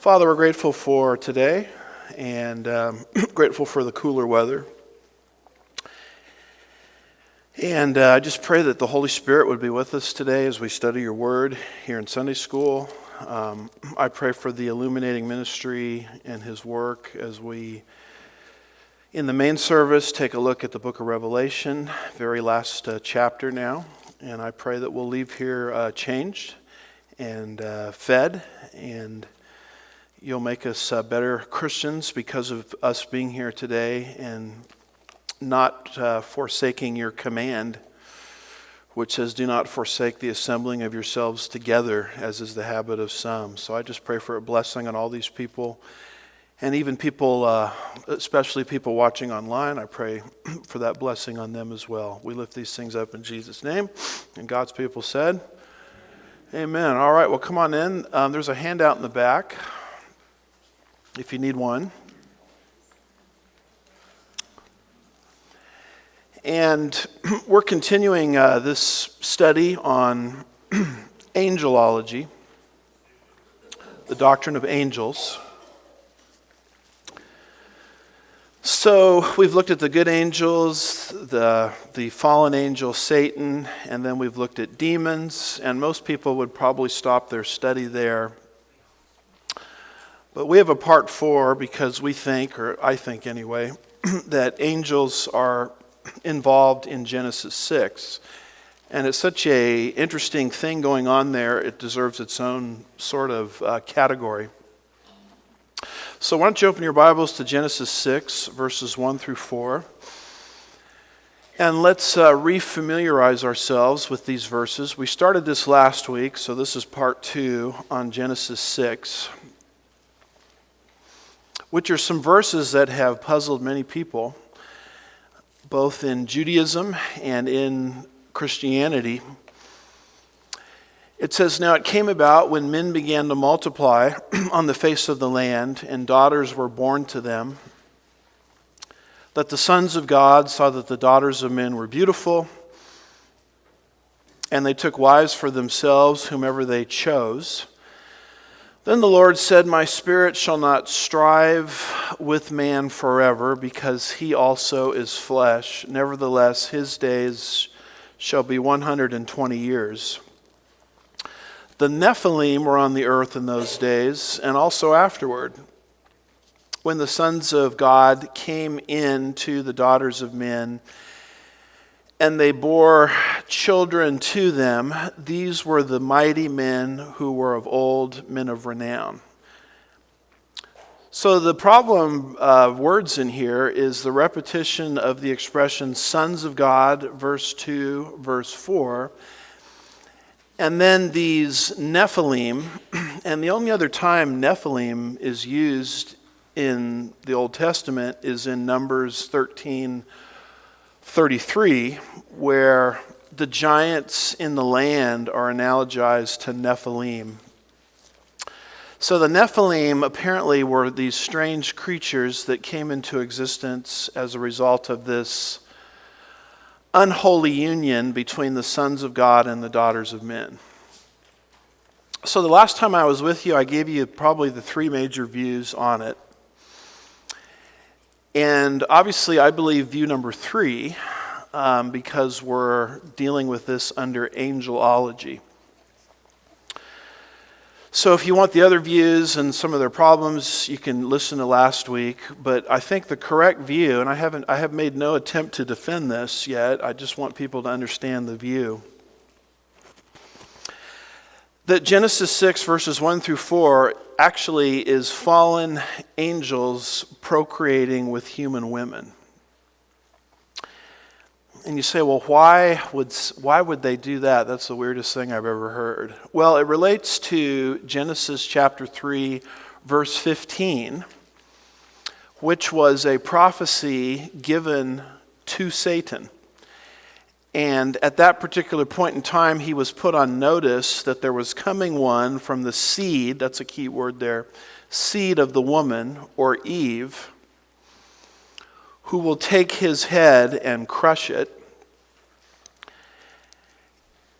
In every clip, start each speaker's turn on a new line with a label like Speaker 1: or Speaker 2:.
Speaker 1: Father, we're grateful for today and grateful for the cooler weather. And I just pray that the Holy Spirit would be with us today as we study your word here in Sunday school. I pray for the illuminating ministry and his work as we, in the main service, take a look at the book of Revelation, very last chapter now. And I pray that we'll leave here changed and fed, and you'll make us better Christians because of us being here today and not forsaking your command, which says, do not forsake the assembling of yourselves together, as is the habit of some. So I just pray for a blessing on all these people, and even people, especially people watching online. I pray for that blessing on them as well. We lift these things up in Jesus' name, and God's people said, amen. All right, well, come on in. There's a handout in the back if you need one. And we're continuing this study on angelology, the doctrine of angels. So we've looked at the good angels, the fallen angel Satan, and then we've looked at demons, and most people would probably stop their study there. But we have a part 4 because we think, or I think anyway, that angels are involved in Genesis 6. And it's such a interesting thing going on there, it deserves its own sort of category. So why don't you open your Bibles to Genesis 6, verses 1 through 4. And let's refamiliarize ourselves with these verses. We started this last week, so this is part 2 on Genesis 6. Which are some verses that have puzzled many people, both in Judaism and in Christianity. It says, now it came about when men began to multiply on the face of the land, and daughters were born to them, that the sons of God saw that the daughters of men were beautiful, and they took wives for themselves, whomever they chose. Then the Lord said, my spirit shall not strive with man forever, because he also is flesh. Nevertheless, his days shall be 120 years. The Nephilim were on the earth in those days, and also afterward, when the sons of God came in to the daughters of men, and they bore children to them. These were the mighty men who were of old, men of renown. So the problem of words in here is the repetition of the expression sons of God, verse 2, verse 4. And then these Nephilim, and the only other time Nephilim is used in the Old Testament is in Numbers 13:33, where the giants in the land are analogized to Nephilim. So the Nephilim apparently were these strange creatures that came into existence as a result of this unholy union between the sons of God and the daughters of men. So the last time I was with you, I gave you probably the 3 major views on it. And obviously I believe view number 3, because we're dealing with this under angelology. So if you want the other views and some of their problems, you can listen to last week. But I think the correct view, and I have made no attempt to defend this yet, I just want people to understand the view, that Genesis 6 verses 1 through 4 actually is fallen angels procreating with human women. And you say, well, why would they do that? That's the weirdest thing I've ever heard. Well, it relates to Genesis chapter 3, verse 15, which was a prophecy given to Satan. And at that particular point in time, he was put on notice that there was coming one from the seed, that's a key word there, seed of the woman, or Eve, who will take his head and crush it.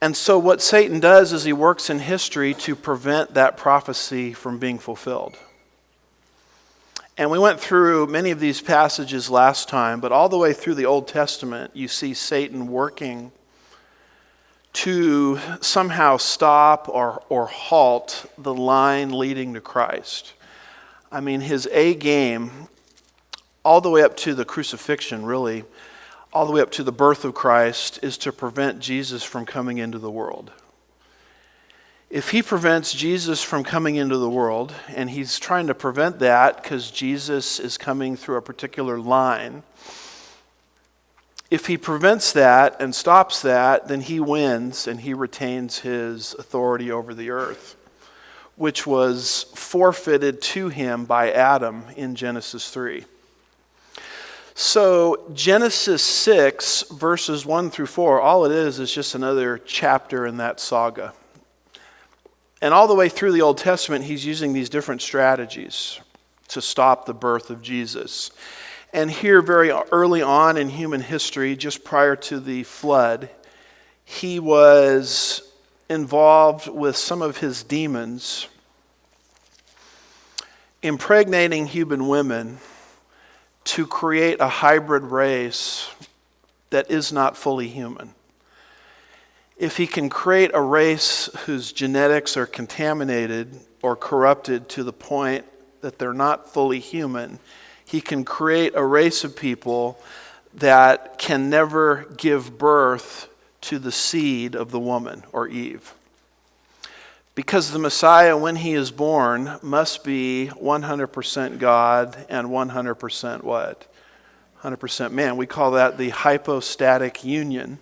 Speaker 1: And so what Satan does is he works in history to prevent that prophecy from being fulfilled. And we went through many of these passages last time, but all the way through the Old Testament, you see Satan working to somehow stop or halt the line leading to Christ. I mean, his A game, all the way up to the crucifixion, really, all the way up to the birth of Christ, is to prevent Jesus from coming into the world. If he prevents Jesus from coming into the world, and he's trying to prevent that because Jesus is coming through a particular line, if he prevents that and stops that, then he wins and he retains his authority over the earth, which was forfeited to him by Adam in Genesis 3. So Genesis 6, verses 1 through 4, all it is just another chapter in that saga. And all the way through the Old Testament, he's using these different strategies to stop the birth of Jesus. And here, very early on in human history, just prior to the flood, he was involved with some of his demons, impregnating human women to create a hybrid race that is not fully human. If he can create a race whose genetics are contaminated or corrupted to the point that they're not fully human, he can create a race of people that can never give birth to the seed of the woman or Eve. Because the Messiah, when he is born, must be 100% God and 100% what? 100% man. We call that the hypostatic union.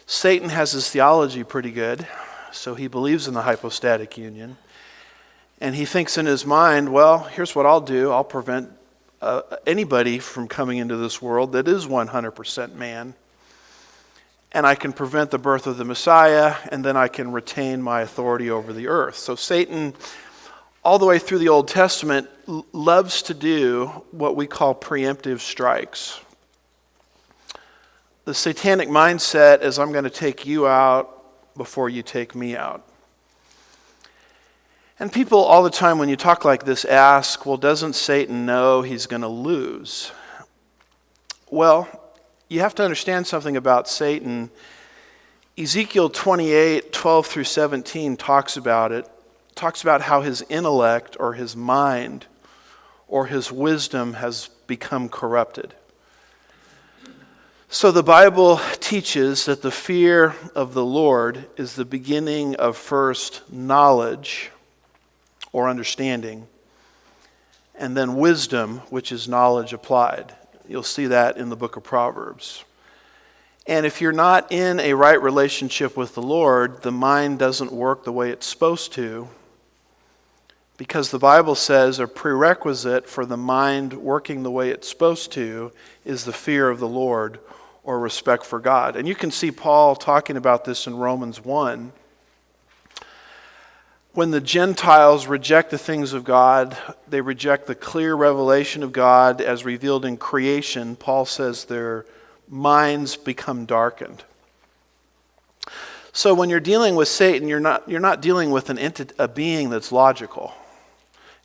Speaker 1: Satan has his theology pretty good, so he believes in the hypostatic union. And he thinks in his mind, well, here's what I'll do. I'll prevent anybody from coming into this world that is 100% man. And I can prevent the birth of the Messiah, and then I can retain my authority over the earth. So Satan, all the way through the Old Testament, loves to do what we call preemptive strikes. The satanic mindset is, I'm going to take you out before you take me out. And people all the time when you talk like this ask, well, doesn't Satan know he's going to lose? Well, you have to understand something about Satan. Ezekiel 28, 12 through 17 talks about it. Talks about how his intellect or his mind or his wisdom has become corrupted. So the Bible teaches that the fear of the Lord is the beginning of first knowledge or understanding, and then wisdom, which is knowledge applied. You'll see that in the book of Proverbs. And if you're not in a right relationship with the Lord, the mind doesn't work the way it's supposed to, because the Bible says a prerequisite for the mind working the way it's supposed to is the fear of the Lord or respect for God. And you can see Paul talking about this in Romans 1. When the Gentiles reject the things of God, they reject the clear revelation of God as revealed in creation. Paul says their minds become darkened. So when you're dealing with Satan, you're not dealing with a being that's logical.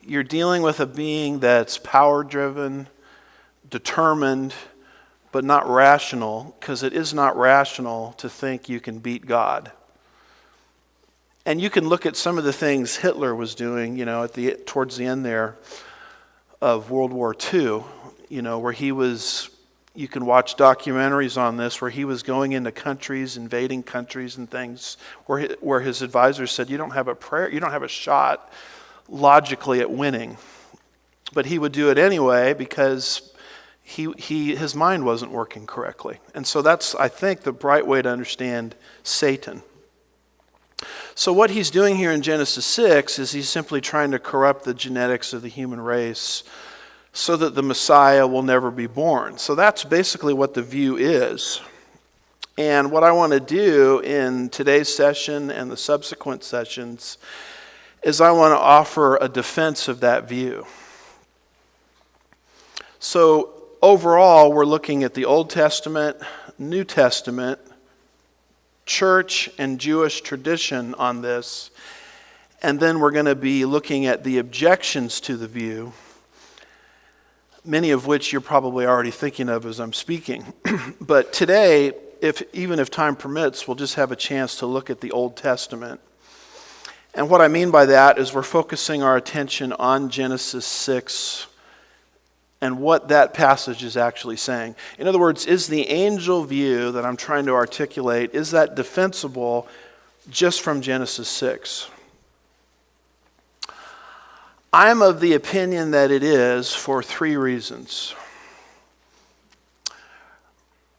Speaker 1: You're dealing with a being that's power-driven, determined, but not rational, because it is not rational to think you can beat God. And you can look at some of the things Hitler was doing, towards the end there of World War II, where he was, you can watch documentaries on this, where he was going into countries, invading countries and things, where his advisors said, you don't have a shot logically at winning. But he would do it anyway because his mind wasn't working correctly. And so that's, I think, the right way to understand Satan. So what he's doing here in Genesis 6 is he's simply trying to corrupt the genetics of the human race so that the Messiah will never be born. So that's basically what the view is. And what I want to do in today's session and the subsequent sessions is I want to offer a defense of that view. So overall, we're looking at the Old Testament, New Testament, church and Jewish tradition on this, and then we're going to be looking at the objections to the view, many of which you're probably already thinking of as I'm speaking. But today, even if time permits, we'll just have a chance to look at the Old Testament. And what I mean by that is we're focusing our attention on Genesis 6 and what that passage is actually saying. In other words, is the angel view that I'm trying to articulate, is that defensible just from Genesis 6? I'm of the opinion that it is for three reasons.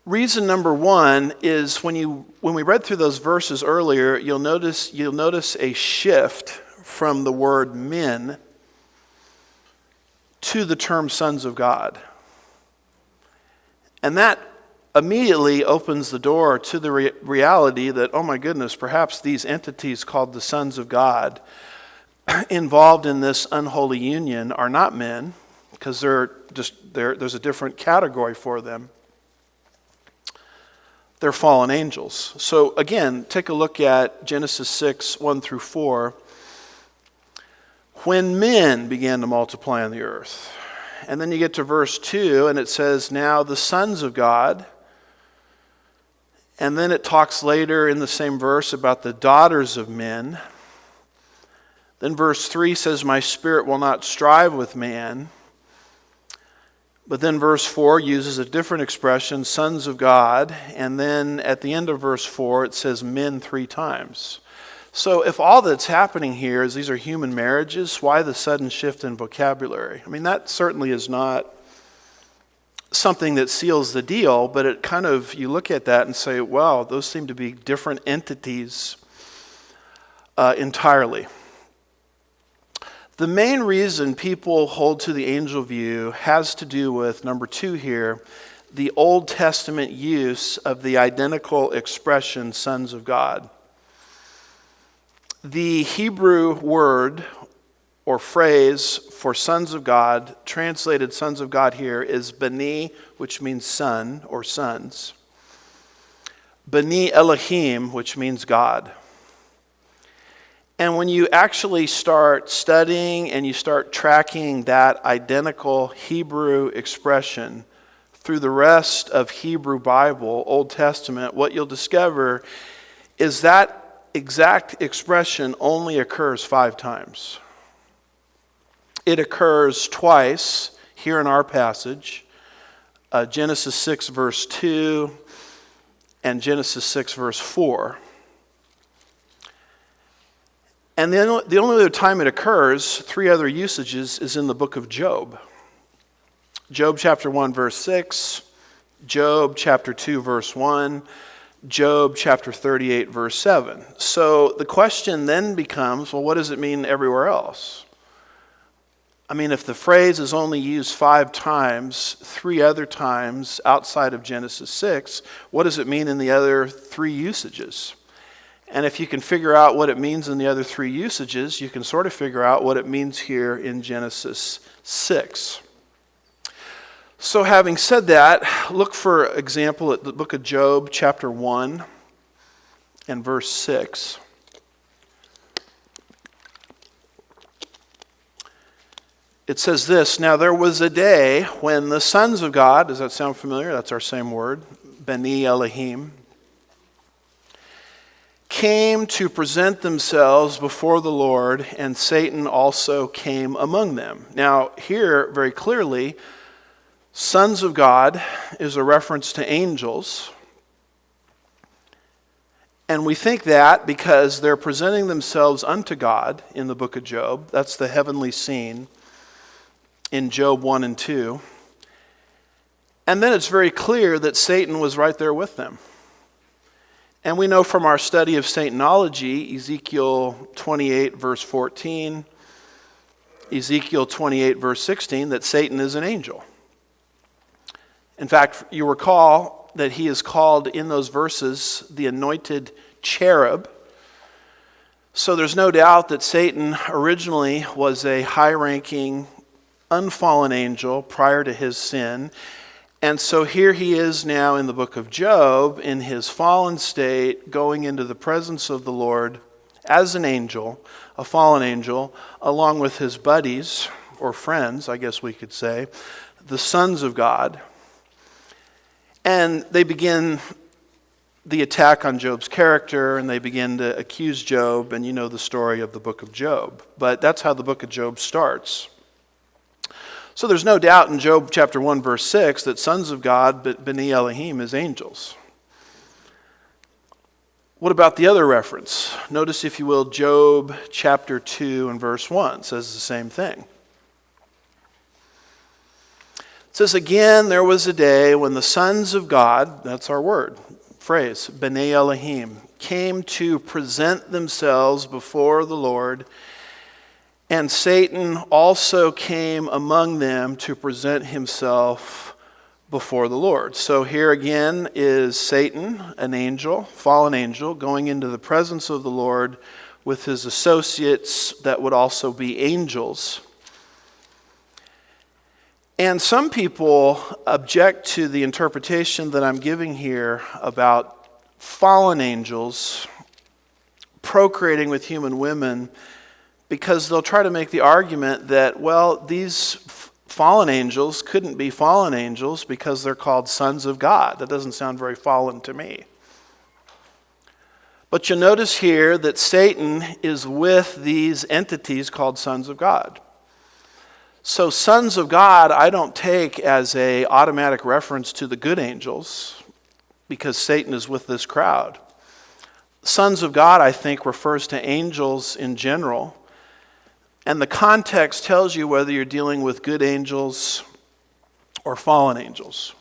Speaker 1: Reason number one is when we read through those verses earlier, you'll notice a shift from the word men to the term sons of God. And that immediately opens the door to the reality that, oh my goodness, perhaps these entities called the sons of God involved in this unholy union are not men, because there's a different category for them. They're fallen angels. So again, take a look at Genesis 6, 1 through 4. When men began to multiply on the earth. And then you get to verse 2, and it says, now the sons of God. And then it talks later in the same verse about the daughters of men. Then verse 3 says, my spirit will not strive with man. But then verse 4 uses a different expression, sons of God. And then at the end of verse 4, it says men 3 times. So if all that's happening here is these are human marriages, why the sudden shift in vocabulary? I mean, that certainly is not something that seals the deal, but it kind of, you look at that and say, wow, those seem to be different entities entirely. The main reason people hold to the angel view has to do with, number 2 here, the Old Testament use of the identical expression, sons of God. The Hebrew word or phrase for sons of God, translated sons of God here, is bani, which means son or sons. Bani Elohim, which means God. And when you actually start studying and you start tracking that identical Hebrew expression through the rest of Hebrew Bible, Old Testament, what you'll discover is that exact expression only occurs 5 times. It occurs twice here in our passage, Genesis 6 verse 2 and Genesis 6 verse 4. And then the only other time it occurs, 3 other usages, is in the book of Job. Job chapter 1 verse 6, Job chapter 2 verse 1, Job chapter 38 verse 7. So the question then becomes, well, what does it mean everywhere else? I mean, if the phrase is only used 5 times, 3 other times outside of Genesis 6, what does it mean in the other 3 usages? And if you can figure out what it means in the other 3 usages, you can sort of figure out what it means here in Genesis 6. So having said that, look for example at the book of Job, chapter 1 and verse 6. It says this, now there was a day when the sons of God, does that sound familiar? That's our same word, Bani Elohim, came to present themselves before the Lord, and Satan also came among them. Now, here, very clearly, sons of God is a reference to angels. And we think that because they're presenting themselves unto God in the book of Job. That's the heavenly scene in Job 1 and 2. And then it's very clear that Satan was right there with them. And we know from our study of Satanology, Ezekiel 28 verse 14, Ezekiel 28 verse 16, that Satan is an angel. In fact, you recall that he is called in those verses the anointed cherub. So there's no doubt that Satan originally was a high-ranking, unfallen angel prior to his sin. And so here he is now in the book of Job in his fallen state, going into the presence of the Lord as an angel, a fallen angel, along with his buddies, or friends, I guess we could say, the sons of God. And they begin the attack on Job's character, and they begin to accuse Job, and you know the story of the book of Job. But that's how the book of Job starts. So there's no doubt in Job chapter 1, verse 6, that sons of God, B'nai Elohim, is angels. What about the other reference? Notice, if you will, Job chapter 2 and verse 1 says the same thing. It says, again, there was a day when the sons of God, that's our phrase, B'nai Elohim, came to present themselves before the Lord, and Satan also came among them to present himself before the Lord. So here again is Satan, an angel, fallen angel, going into the presence of the Lord with his associates that would also be angels. And some people object to the interpretation that I'm giving here about fallen angels procreating with human women, because they'll try to make the argument that, well, these fallen angels couldn't be fallen angels because they're called sons of God. That doesn't sound very fallen to me. But you'll notice here that Satan is with these entities called sons of God. So sons of God I don't take as an automatic reference to the good angels, because Satan is with this crowd. Sons of God, I think, refers to angels in general. And the context tells you whether you're dealing with good angels or fallen angels.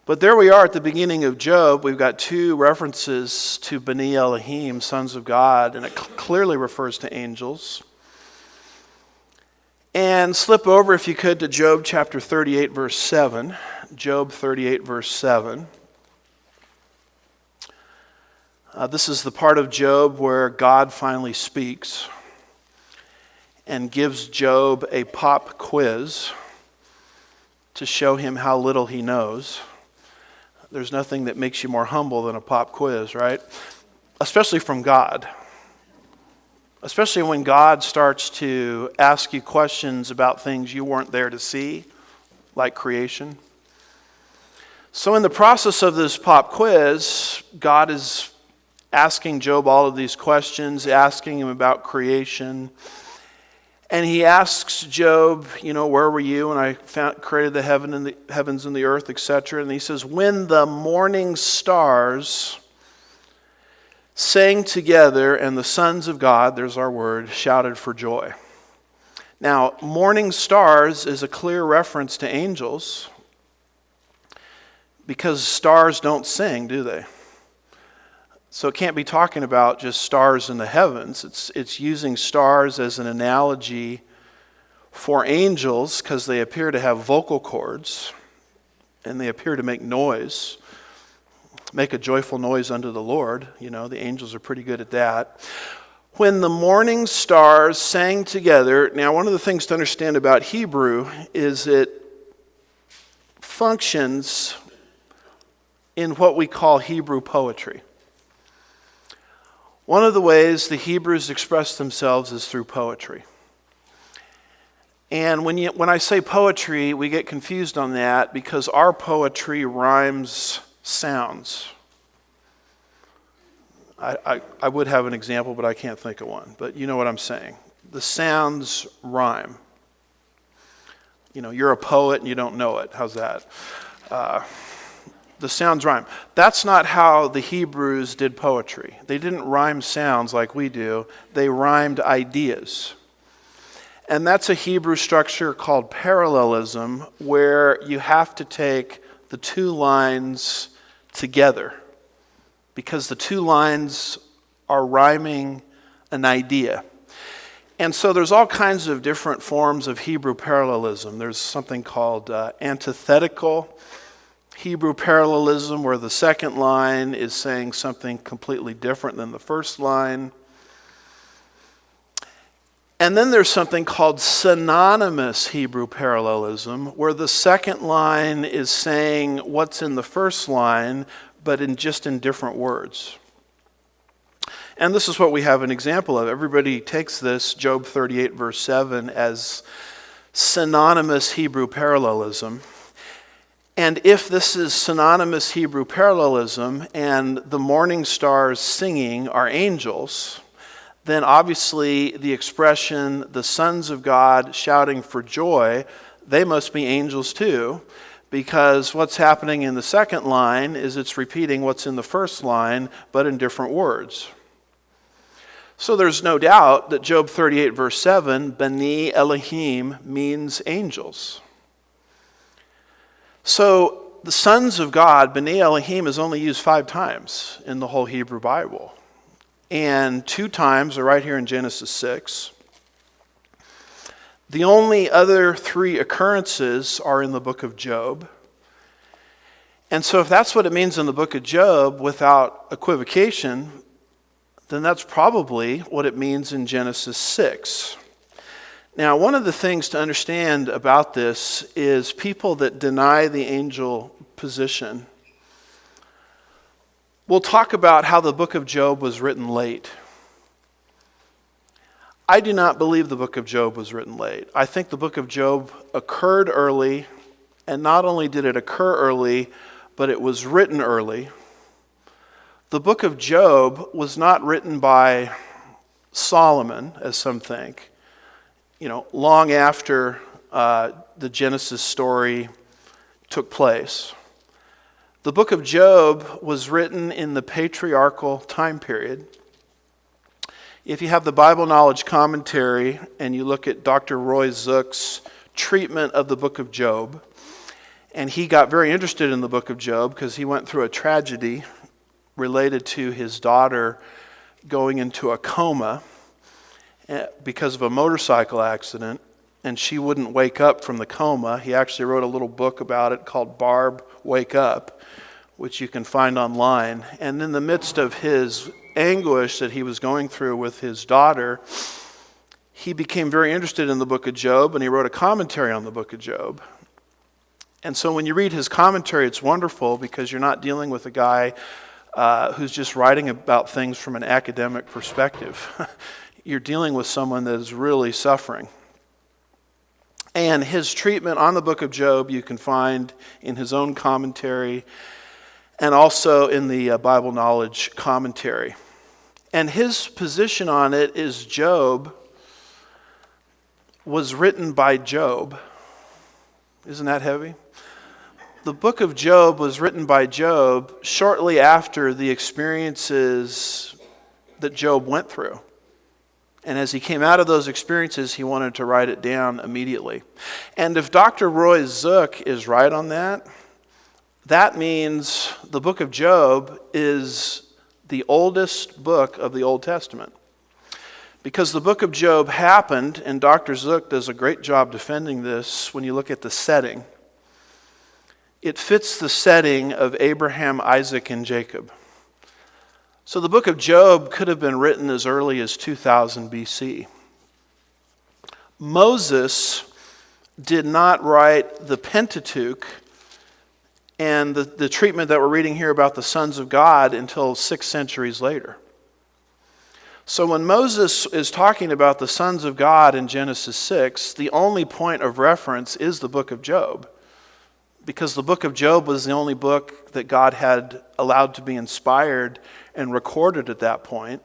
Speaker 1: But there we are at the beginning of Job. We've got two references to B'nai Elohim, sons of God, and it clearly refers to angels. And slip over, if you could, to Job chapter 38, verse 7. Job 38, verse 7. This is the part of Job where God finally speaks and gives Job a pop quiz to show him how little he knows. There's nothing that makes you more humble than a pop quiz, right? Especially from God. Especially when God starts to ask you questions about things you weren't there to see, like creation. So in the process of this pop quiz, God is asking Job all of these questions, asking him about creation. And he asks Job, where were you when I created the heavens and the earth, etc. And he says, when the morning stars sang together and the sons of God, there's our word, shouted for joy. Now, morning stars is a clear reference to angels, because stars don't sing, do they? So it can't be talking about just stars in the heavens. It's using stars as an analogy for angels, because they appear to have vocal cords and they appear to make noise. Make a joyful noise unto the Lord. The angels are pretty good at that. When the morning stars sang together. Now, one of the things to understand about Hebrew is it functions in what we call Hebrew poetry. One of the ways the Hebrews express themselves is through poetry. And when I say poetry, we get confused on that, because our poetry rhymes sounds. I would have an example, but I can't think of one. But you know what I'm saying. The sounds rhyme. You're a poet and you don't know it. How's that? The sounds rhyme. That's not how the Hebrews did poetry. They didn't rhyme sounds like we do. They rhymed ideas. And that's a Hebrew structure called parallelism, where you have to take the two lines together, because the two lines are rhyming an idea. And so there's all kinds of different forms of Hebrew parallelism. There's something called antithetical Hebrew parallelism, where the second line is saying something completely different than the first line. And then there's something called synonymous Hebrew parallelism, where the second line is saying what's in the first line, but in different words. And this is what we have an example of. Everybody takes this, Job 38, verse 7, as synonymous Hebrew parallelism. And if this is synonymous Hebrew parallelism and the morning stars singing are angels, then obviously the expression, the sons of God shouting for joy, they must be angels too, because what's happening in the second line is it's repeating what's in the first line, but in different words. So there's no doubt that Job 38 verse 7, B'nai Elohim, means angels. So the sons of God, B'nai Elohim, is only used 5 times in the whole Hebrew Bible. And 2 times are right here in Genesis 6. The only other 3 occurrences are in the book of Job. And so if that's what it means in the book of Job without equivocation, then that's probably what it means in Genesis 6. Now, one of the things to understand about this is people that deny the angel position will talk about how the book of Job was written late. I do not believe the book of Job was written late. I think the book of Job occurred early, and not only did it occur early, but it was written early. The book of Job was not written by Solomon, as some think, long after the Genesis story took place. The book of Job was written in the patriarchal time period. If you have the Bible Knowledge Commentary and you look at Dr. Roy Zook's treatment of the book of Job, and he got very interested in the book of Job because he went through a tragedy related to his daughter going into a coma because of a motorcycle accident, and she wouldn't wake up from the coma. He actually wrote a little book about it called Barb, Wake Up, which you can find online. And in the midst of his anguish that he was going through with his daughter, he became very interested in the book of Job, and he wrote a commentary on the book of Job. And so when you read his commentary, it's wonderful because you're not dealing with a guy who's just writing about things from an academic perspective. You're dealing with someone that is really suffering. And his treatment on the book of Job you can find in his own commentary and also in the Bible Knowledge Commentary. And his position on it is Job was written by Job. Isn't that heavy? The book of Job was written by Job shortly after the experiences that Job went through. And as he came out of those experiences, he wanted to write it down immediately. And if Dr. Roy Zook is right on that, that means the book of Job is the oldest book of the Old Testament. Because the book of Job happened, and Dr. Zook does a great job defending this when you look at the setting. It fits the setting of Abraham, Isaac, and Jacob. So the book of Job could have been written as early as 2000 BC. Moses did not write the Pentateuch and the treatment that we're reading here about the sons of God until 6 centuries later. So when Moses is talking about the sons of God in Genesis 6, the only point of reference is the book of Job, because the book of Job was the only book that God had allowed to be inspired and recorded at that point.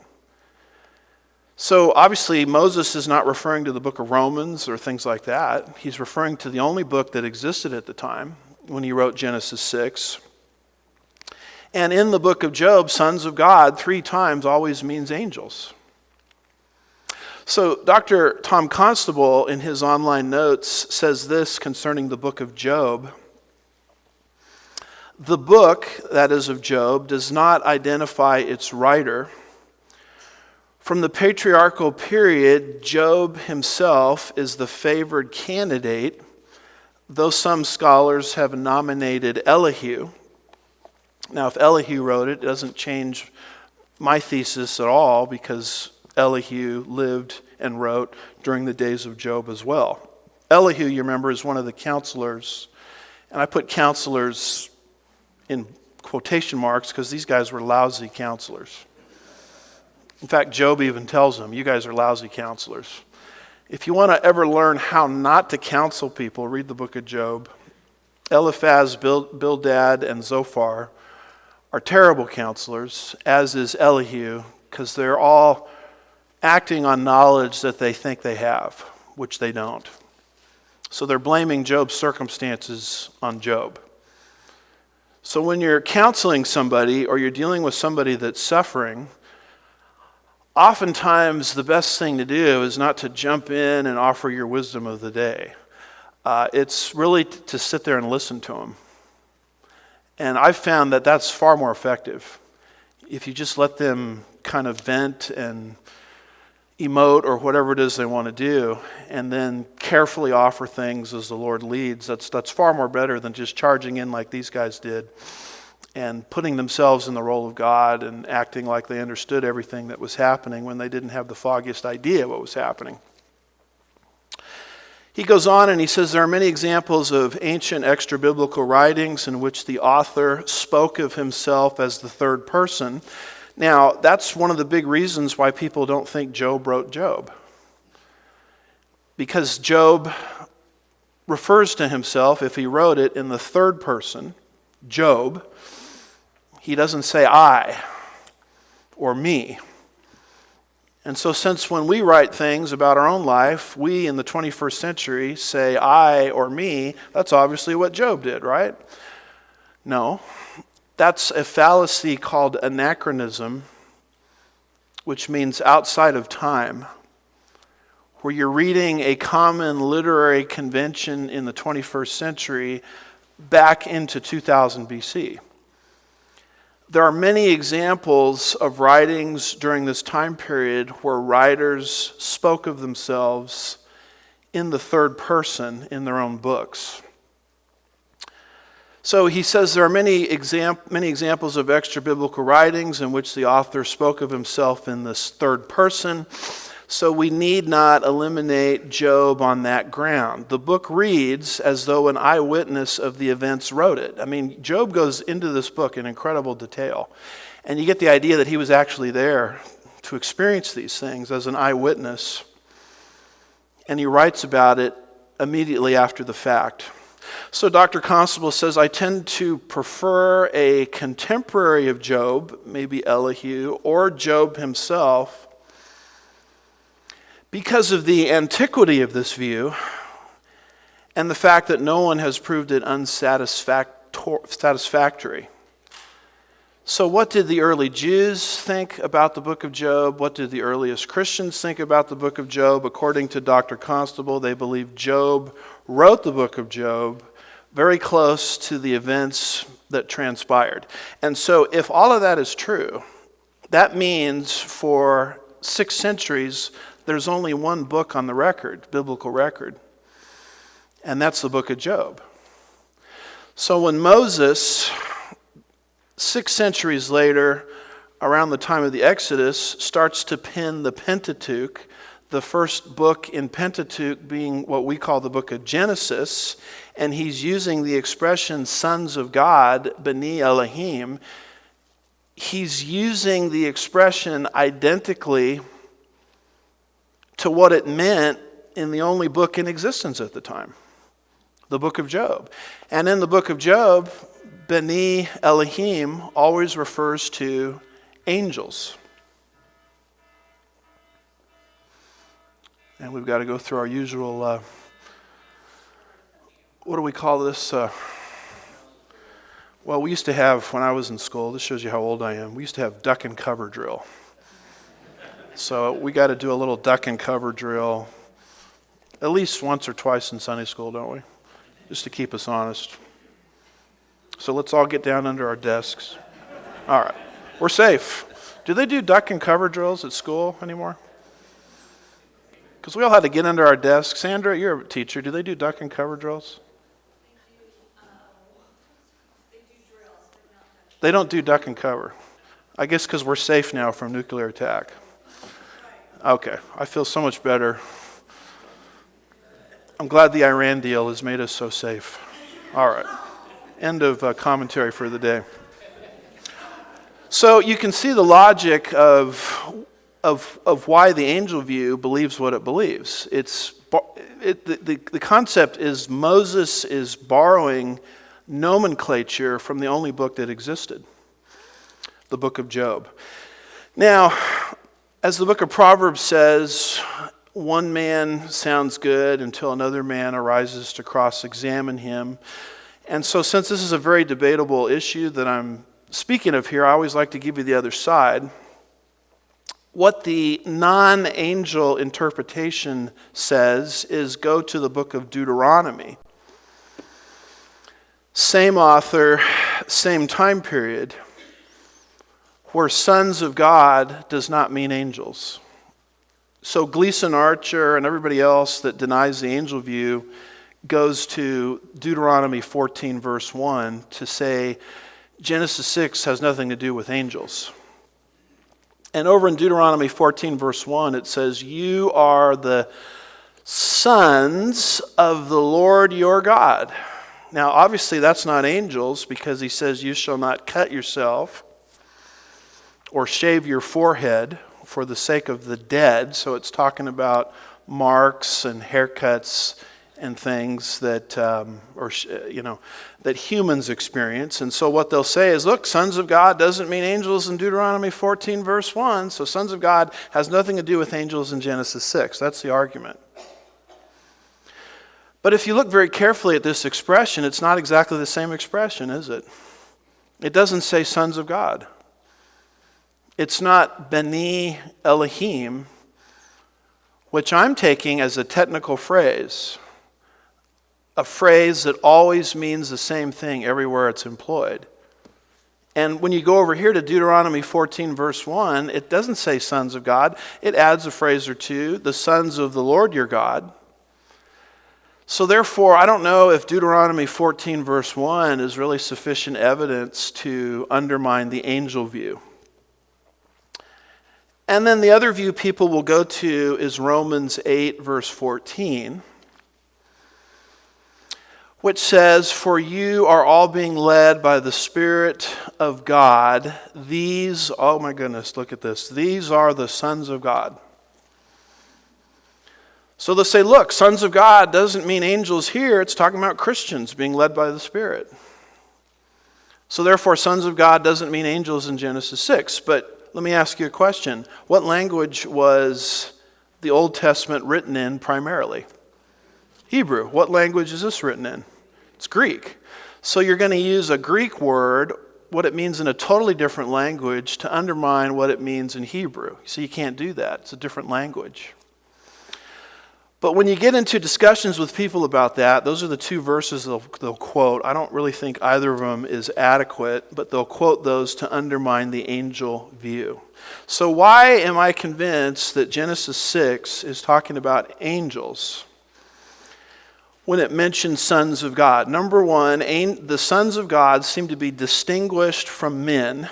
Speaker 1: So obviously Moses is not referring to the book of Romans or things like that. He's referring to the only book that existed at the time when he wrote Genesis 6. And in the book of Job, sons of God 3 times always means angels. So Dr. Tom Constable in his online notes says this concerning the book of Job. The book, that is of Job, does not identify its writer. From the patriarchal period, Job himself is the favored candidate, though some scholars have nominated Elihu. Now, if Elihu wrote it, it doesn't change my thesis at all, because Elihu lived and wrote during the days of Job as well. Elihu, you remember, is one of the counselors, and I put counselors in quotation marks because these guys were lousy counselors. In fact, Job even tells them, you guys are lousy counselors. If you want to ever learn how not to counsel people, read the book of Job. Eliphaz, Bildad, and Zophar are terrible counselors, as is Elihu, because they're all acting on knowledge that they think they have, which they don't. So they're blaming Job's circumstances on Job. So when you're counseling somebody or you're dealing with somebody that's suffering, oftentimes the best thing to do is not to jump in and offer your wisdom of the day. It's really to sit there and listen to them. And I've found that that's far more effective. If you just let them kind of vent and emote or whatever it is they want to do, and then carefully offer things as the Lord leads, that's far more better than just charging in like these guys did and putting themselves in the role of God and acting like they understood everything that was happening when they didn't have the foggiest idea what was happening. He goes on and he says there are many examples of ancient extra-biblical writings in which the author spoke of himself as the third person. Now, that's one of the big reasons why people don't think Job wrote Job. Because Job refers to himself, if he wrote it, in the third person, Job. He doesn't say I or me. And so since when we write things about our own life, we in the 21st century say I or me, that's obviously what Job did, right? No. That's a fallacy called anachronism, which means outside of time, where you're reading a common literary convention in the 21st century back into 2000 BC. There are many examples of writings during this time period where writers spoke of themselves in the third person in their own books. So he says there are many examples of extra-biblical writings in which the author spoke of himself in this third person, so we need not eliminate Job on that ground. The book reads as though an eyewitness of the events wrote it. I mean, Job goes into this book in incredible detail, and you get the idea that he was actually there to experience these things as an eyewitness, and he writes about it immediately after the fact. So Dr. Constable says, I tend to prefer a contemporary of Job, maybe Elihu, or Job himself, because of the antiquity of this view and the fact that no one has proved it unsatisfactory. So what did the early Jews think about the book of Job? What did the earliest Christians think about the book of Job? According to Dr. Constable, they believe Job wrote the book of Job very close to the events that transpired. And so if all of that is true, that means for 6 centuries, there's only one book on the record, biblical record, and that's the book of Job. So when Moses, 6 centuries later, around the time of the Exodus, starts to pen the Pentateuch, the first book in Pentateuch being what we call the book of Genesis, and he's using the expression sons of God, B'nai Elohim, he's using the expression identically to what it meant in the only book in existence at the time, the book of Job. And in the book of Job, B'nai Elohim always refers to angels. And we've got to go through our usual, what do we call this? Well, we used to have, when I was in school, this shows you how old I am, we used to have duck and cover drill. So we got to do a little duck and cover drill at least once or twice in Sunday school, don't we? Just to keep us honest. So let's all get down under our desks. All right. We're safe. Do they do duck and cover drills at school anymore? Because we all had to get under our desks. Sandra, you're a teacher. Do they do duck and cover drills? They do drills, but not duck. They don't do duck and cover. I guess because we're safe now from nuclear attack. Okay, I feel so much better. I'm glad the Iran deal has made us so safe. All right, end of commentary for the day. So you can see the logic of of why the angel view believes what it believes. The concept is Moses is borrowing nomenclature from the only book that existed, the book of Job. Now, as the book of Proverbs says, one man sounds good until another man arises to cross-examine him. And so since this is a very debatable issue that I'm speaking of here, I always like to give you the other side. What the non-angel interpretation says is go to the book of Deuteronomy. Same author, same time period, where sons of God does not mean angels. So Gleason Archer and everybody else that denies the angel view goes to Deuteronomy 14 verse 1 to say Genesis 6 has nothing to do with angels. And over in Deuteronomy 14 verse 1 it says, you are the sons of the Lord your God. Now obviously that's not angels, because he says you shall not cut yourself or shave your forehead for the sake of the dead. So it's talking about marks and haircuts and things that that humans experience. And so what they'll say is, look, sons of God doesn't mean angels in Deuteronomy 14 verse 1. So sons of God has nothing to do with angels in Genesis 6. That's the argument. But if you look very carefully at this expression, it's not exactly the same expression, is it? It doesn't say sons of God. It's not B'nai Elohim, which I'm taking as a technical phrase, a phrase that always means the same thing everywhere it's employed. And when you go over here to Deuteronomy 14 verse 1, it doesn't say sons of God. It adds a phrase or two, the sons of the Lord your God. So therefore, I don't know if Deuteronomy 14 verse 1 is really sufficient evidence to undermine the angel view. And then the other view people will go to is Romans 8 verse 14, which says, for you are all being led by the Spirit of God. These, oh my goodness, look at this. These are the sons of God. So they'll say, look, sons of God doesn't mean angels here. It's talking about Christians being led by the Spirit. So therefore, sons of God doesn't mean angels in Genesis 6. But let me ask you a question. What language was the Old Testament written in primarily? Hebrew. What language is this written in? It's Greek. So you're going to use a Greek word, what it means in a totally different language, to undermine what it means in Hebrew. So you can't do that. It's a different language. But when you get into discussions with people about that, those are the two verses they'll quote. I don't really think either of them is adequate, but they'll quote those to undermine the angel view. So why am I convinced that Genesis 6 is talking about angels when it mentions sons of God? Number one, the sons of God seem to be distinguished from men.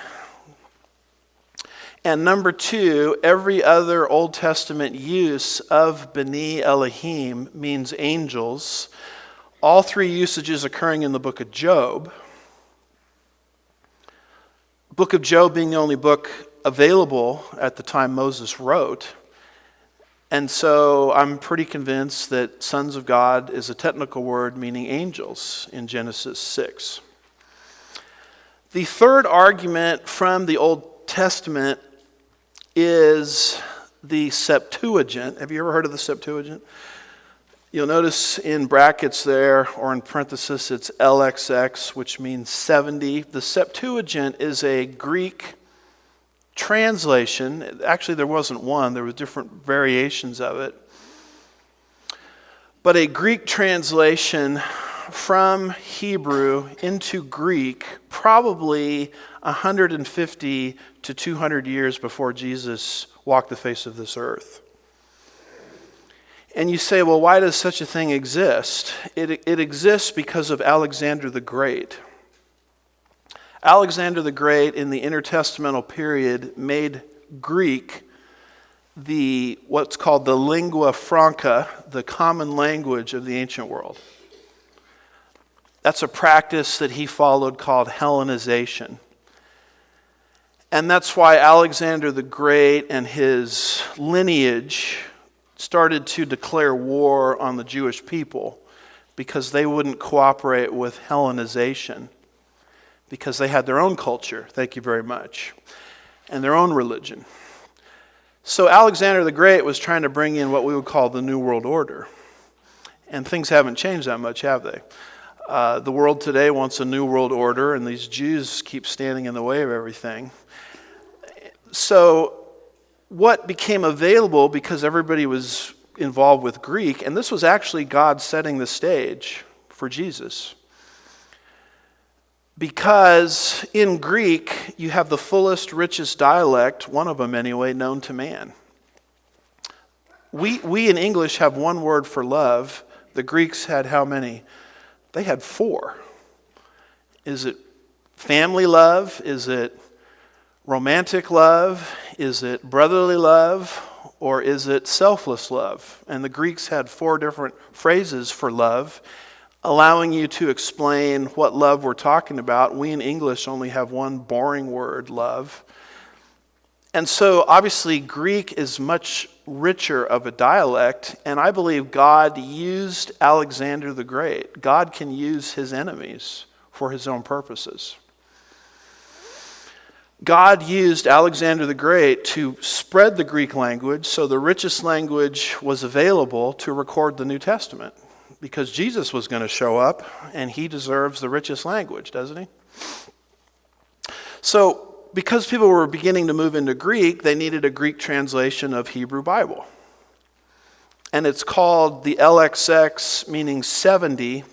Speaker 1: And number two, every other Old Testament use of B'nai Elohim means angels. All three usages occurring in the book of Job. The book of Job being the only book available at the time Moses wrote. And so I'm pretty convinced that sons of God is a technical word meaning angels in Genesis 6. The third argument from the Old Testament is the Septuagint. Have you ever heard of the Septuagint? You'll notice in brackets there, or in parenthesis, it's LXX, which means 70. The Septuagint is a Greek translation. Actually, there wasn't one. There were different variations of it. But a Greek translation from Hebrew into Greek, probably 150 to 200 years before Jesus walked the face of this earth. And you say, well, why does such a thing exist? It exists because of Alexander the Great. Alexander the Great in the intertestamental period made Greek what's called the lingua franca, the common language of the ancient world. That's a practice that he followed called Hellenization. And that's why Alexander the Great and his lineage started to declare war on the Jewish people because they wouldn't cooperate with Hellenization, because they had their own culture, thank you very much, and their own religion. So Alexander the Great was trying to bring in what we would call the New World Order. And things haven't changed that much, have they? The world today wants a New World Order, and these Jews keep standing in the way of everything. So what became available, because everybody was involved with Greek, and this was actually God setting the stage for Jesus. Because in Greek, you have the fullest, richest dialect, one of them anyway, known to man. We in English have one word for love. The Greeks had how many? They had 4. Is it family love? Is it romantic love? Is it brotherly love? Or is it selfless love? And the Greeks had 4 different phrases for love, allowing you to explain what love we're talking about. We in English only have one boring word, love. And so obviously Greek is much richer of a dialect, and I believe God used Alexander the Great. God can use his enemies for his own purposes. God used Alexander the Great to spread the Greek language, so the richest language was available to record the New Testament, because Jesus was going to show up, and he deserves the richest language, doesn't he? So, because people were beginning to move into Greek, they needed a Greek translation of Hebrew Bible. And it's called the LXX, meaning 70,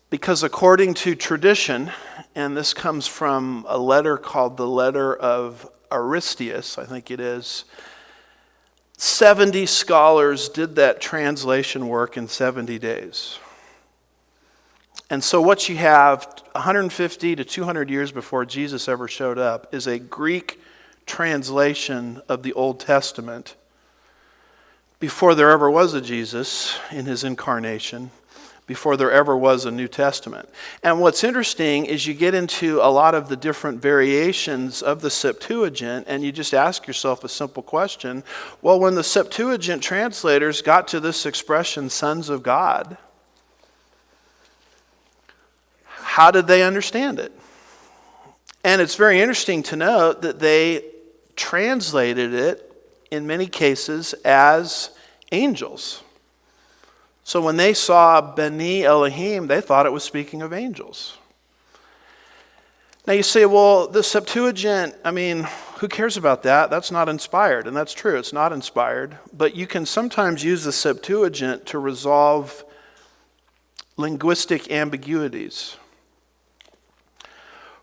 Speaker 1: because according to tradition, and this comes from a letter called the Letter of Aristeas, I think it is, 70 scholars did that translation work in 70 days. And so what you have 150 to 200 years before Jesus ever showed up is a Greek translation of the Old Testament before there ever was a Jesus in his incarnation, before there ever was a New Testament. And what's interesting is you get into a lot of the different variations of the Septuagint, and you just ask yourself a simple question. Well, when the Septuagint translators got to this expression, sons of God, how did they understand it? And it's very interesting to note that they translated it in many cases as angels. So when they saw Beni Elohim, they thought it was speaking of angels. Now you say, well, the Septuagint, who cares about that? That's not inspired. And that's true, it's not inspired. But you can sometimes use the Septuagint to resolve linguistic ambiguities.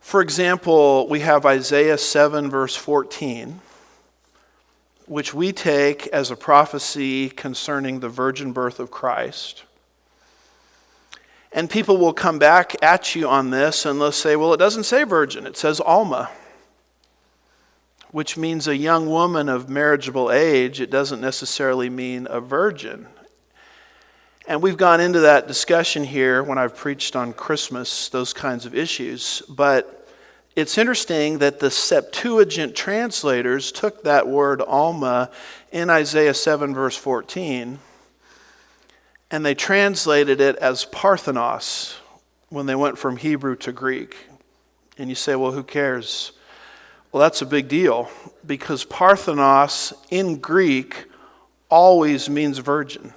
Speaker 1: For example, we have Isaiah 7, verse 14, which we take as a prophecy concerning the virgin birth of Christ. And people will come back at you on this and they'll say, well, it doesn't say virgin, it says Alma, which means a young woman of marriageable age. It doesn't necessarily mean a virgin. And we've gone into that discussion here when I've preached on Christmas, those kinds of issues. But it's interesting that the Septuagint translators took that word Alma in Isaiah 7 verse 14 and they translated it as Parthenos when they went from Hebrew to Greek. And you say, well, who cares? Well, that's a big deal because Parthenos in Greek always means virgin.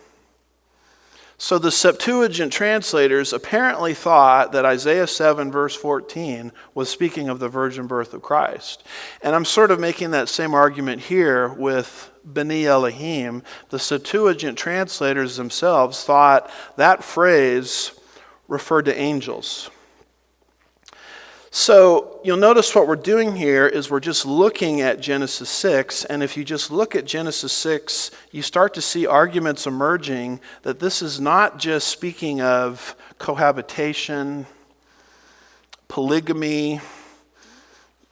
Speaker 1: So the Septuagint translators apparently thought that Isaiah 7 verse 14 was speaking of the virgin birth of Christ. And I'm sort of making that same argument here with Beni Elohim. The Septuagint translators themselves thought that phrase referred to angels. So you'll notice what we're doing here is we're just looking at Genesis 6, and if you just look at Genesis 6, you start to see arguments emerging that this is not just speaking of cohabitation, polygamy,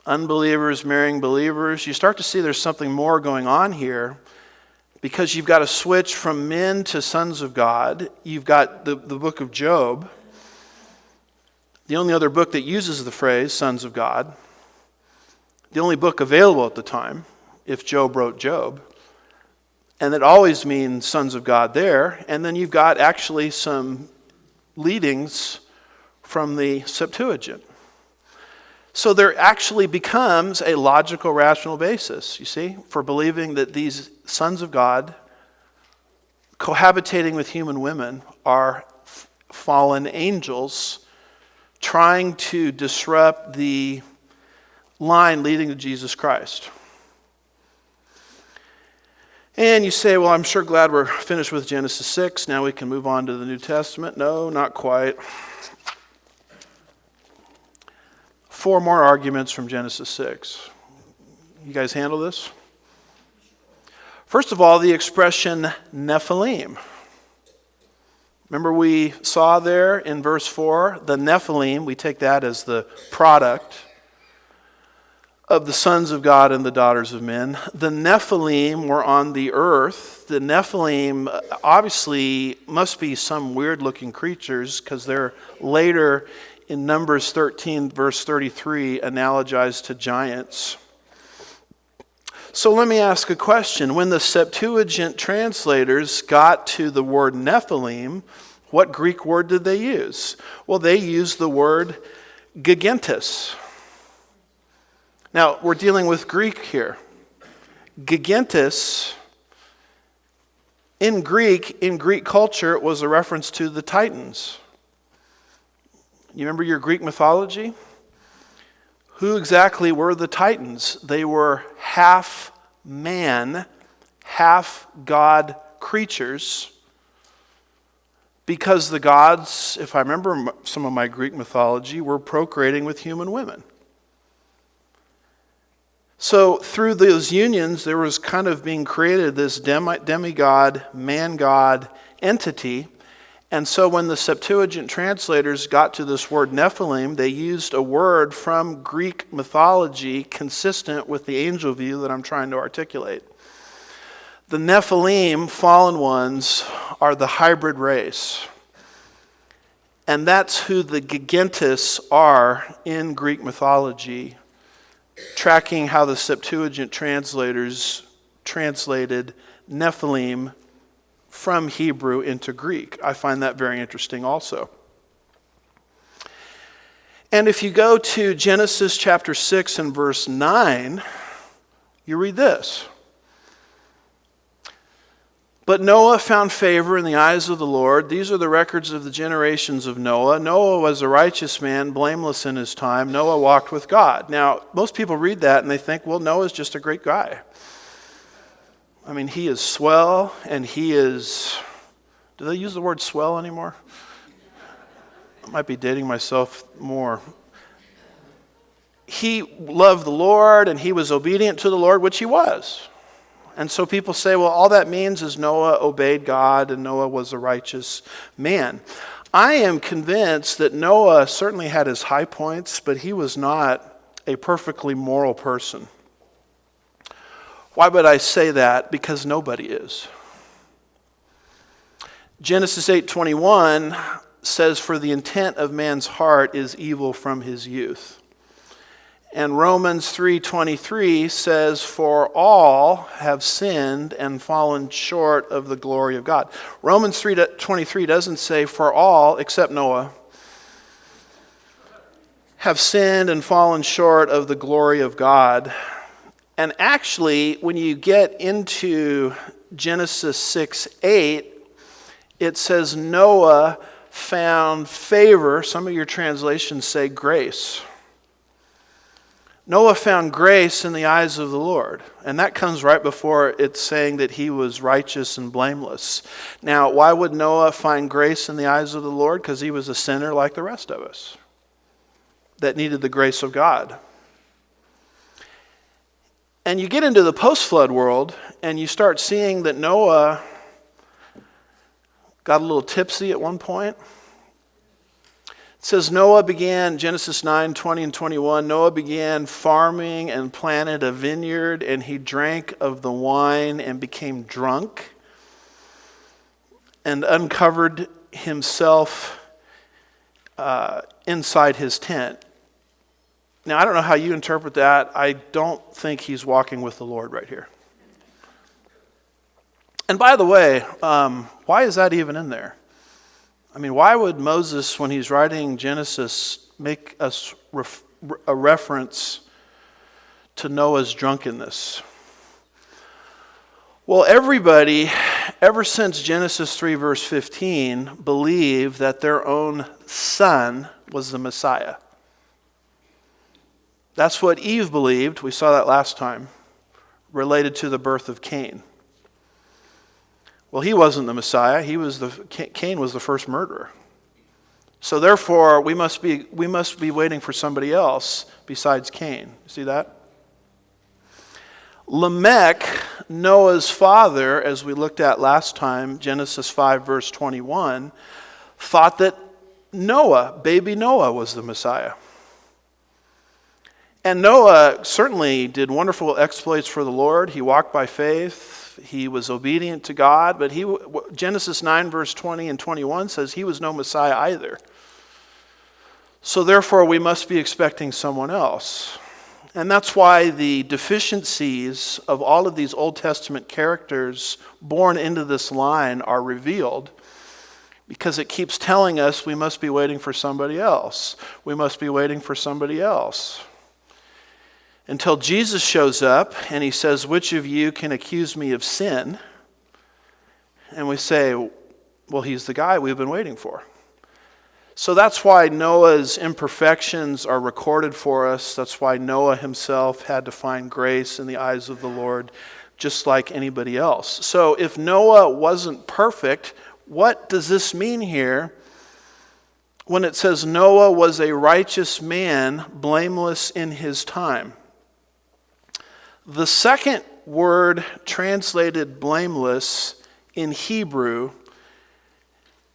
Speaker 1: unbelievers marrying believers. You start to see there's something more going on here because you've got a switch from men to sons of God. You've got the book of Job, the only other book that uses the phrase sons of God. the only book available at the time, if Job wrote Job. And it always means sons of God there. And then you've got actually some leadings from the Septuagint. So there actually becomes a logical, rational basis, you see, for believing that these sons of God cohabitating with human women are fallen angels trying to disrupt the line leading to Jesus Christ. And you say, well, I'm sure glad we're finished with Genesis 6. Now we can move on to the New Testament. No, not quite. 4 more arguments from Genesis 6. You guys handle this? First of all, the expression Nephilim. Remember we saw there in verse 4, the Nephilim, we take that as the product of the sons of God and the daughters of men. The Nephilim were on the earth. The Nephilim obviously must be some weird-looking creatures because they're later in Numbers 13, verse 33, analogized to giants. So let me ask a question. When the Septuagint translators got to the word Nephilim, what Greek word did they use? Well, they used the word gigantes. Now, we're dealing with Greek here. Gigantes, in Greek culture, it was a reference to the Titans. You remember your Greek mythology? Who exactly were the Titans? They were half man, half God creatures, because the gods, if I remember some of my Greek mythology, were procreating with human women. So through those unions, there was kind of being created this demigod, man-god entity. And so when the Septuagint translators got to this word Nephilim, they used a word from Greek mythology consistent with the angel view that I'm trying to articulate. The Nephilim, fallen ones, are the hybrid race. And that's who the gigantes are in Greek mythology, tracking how the Septuagint translators translated Nephilim from Hebrew into Greek. I find that very interesting also. And if you go to Genesis chapter 6 and verse 9, you read this. But Noah found favor in the eyes of the Lord. These are the records of the generations of Noah. Noah was a righteous man, blameless in his time. Noah walked with God. Now, most people read that and they think, well, Noah's just a great guy. I mean, he is swell, and he is... Do they use the word swell anymore? I might be dating myself more. He loved the Lord, and he was obedient to the Lord, which he was. And so people say, well, all that means is Noah obeyed God, and Noah was a righteous man. I am convinced that Noah certainly had his high points, but he was not a perfectly moral person. Why would I say that? Because nobody is. Genesis 8:21 says, for the intent of man's heart is evil from his youth. And Romans 3:23 says, for all have sinned and fallen short of the glory of God. Romans 3:23 doesn't say for all, except Noah, have sinned and fallen short of the glory of God. And actually, when you get into Genesis 6:8, it says Noah found favor. Some of your translations say grace. Noah found grace in the eyes of the Lord. And that comes right before it's saying that he was righteous and blameless. Now, why would Noah find grace in the eyes of the Lord? Because he was a sinner like the rest of us that needed the grace of God. And you get into the post-flood world, and you start seeing that Noah got a little tipsy at one point. It says Noah began, Genesis 9:20 and 21, Noah began farming and planted a vineyard, and he drank of the wine and became drunk and uncovered himself inside his tent. Now, I don't know how you interpret that. I don't think he's walking with the Lord right here. And by the way, why is that even in there? I mean, why would Moses, when he's writing Genesis, make us a reference to Noah's drunkenness? Well, everybody, ever since Genesis 3 verse 15, believed that their own son was the Messiah. That's what Eve believed, we saw that last time, related to the birth of Cain. Well, he wasn't the Messiah. Cain was the first murderer. So therefore, we must be waiting for somebody else besides Cain. See that? Lamech, Noah's father, as we looked at last time, Genesis 5 verse 21, thought that baby Noah was the Messiah. And Noah certainly did wonderful exploits for the Lord. He walked by faith. He was obedient to God, but Genesis 9 verse 20 and 21 says he was no Messiah either. So therefore we must be expecting someone else. And that's why the deficiencies of all of these Old Testament characters born into this line are revealed, because it keeps telling us we must be waiting for somebody else. We must be waiting for somebody else. Until Jesus shows up and he says, which of you can accuse me of sin? And we say, well, he's the guy we've been waiting for. So that's why Noah's imperfections are recorded for us. That's why Noah himself had to find grace in the eyes of the Lord, just like anybody else. So if Noah wasn't perfect, what does this mean here when it says Noah was a righteous man, blameless in his time? The second word translated blameless in Hebrew